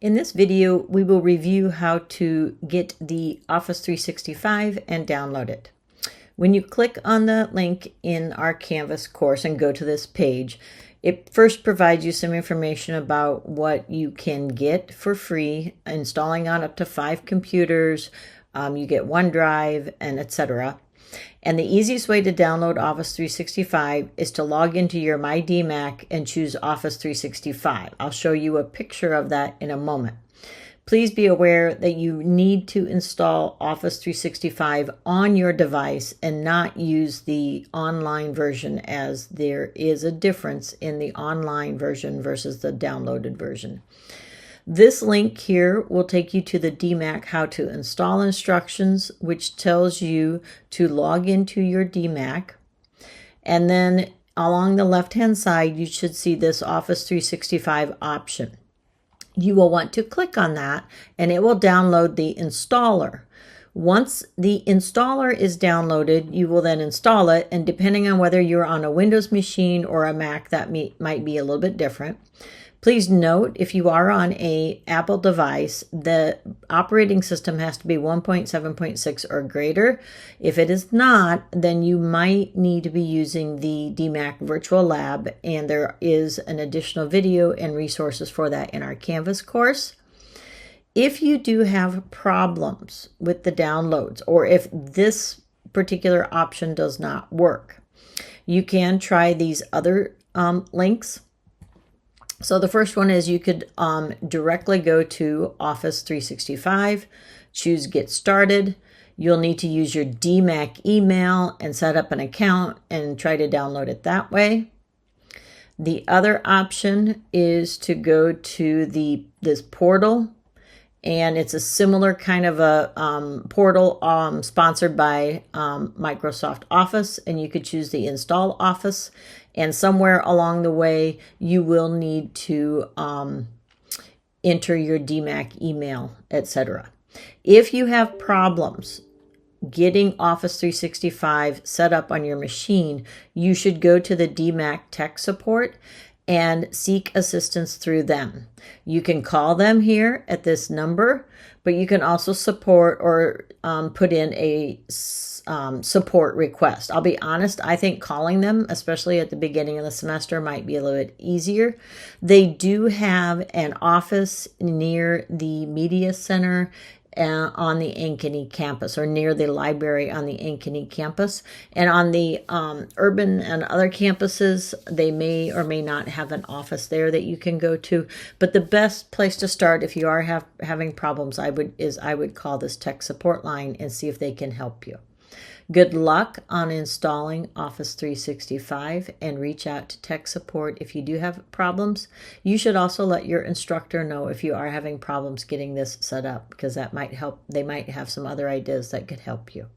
In this video, we will review how to get the Office 365 and download it. When you click on the link in our Canvas course and go to this page, it first provides you some information about what you can get for free, installing on up to 5 computers, you get OneDrive, and etc. And the easiest way to download Office 365 is to log into your My DMAC and choose Office 365. I'll show you a picture of that in a moment. Please be aware that you need to install Office 365 on your device and not use the online version, as there is a difference in the online version versus the downloaded version. This link here will take you to the DMAC how to install instructions, which tells you to log into your DMAC. And then along the left-hand side, you should see this Office 365 option. You will want to click on that and it will download the installer. Once the installer is downloaded, you will then install it, and depending on whether you're on a Windows machine or a Mac, that might be a little bit different. Please note, if you are on an Apple device, the operating system has to be 1.7.6 or greater. If it is not, then you might need to be using the DMAC Virtual Lab, and there is an additional video and resources for that in our Canvas course. If you do have problems with the downloads, or if this particular option does not work, you can try these other links. So the first one is you could directly go to Office 365, choose Get Started. You'll need to use your DMAC email and set up an account and try to download it that way. The other option is to go to this portal, and it's a similar kind of a portal sponsored by Microsoft Office, and you could choose the Install Office. And somewhere along the way, you will need to enter your DMAC email, etc. If you have problems getting Office 365 set up on your machine, you should go to the DMAC tech support and seek assistance through them. You can call them here at this number, but you can also support or put in a support request. I'll be honest, I think calling them, especially at the beginning of the semester, might be a little bit easier. They do have an office near the Media Center on the Ankeny campus, or near the library on the Ankeny campus. And on the urban and other campuses, they may or may not have an office there that you can go to. But the best place to start if you are having problems, I would call this tech support line and see if they can help you. Good luck on installing Office 365, and reach out to tech support if you do have problems. You should also let your instructor know if you are having problems getting this set up, because that might help. They might have some other ideas that could help you.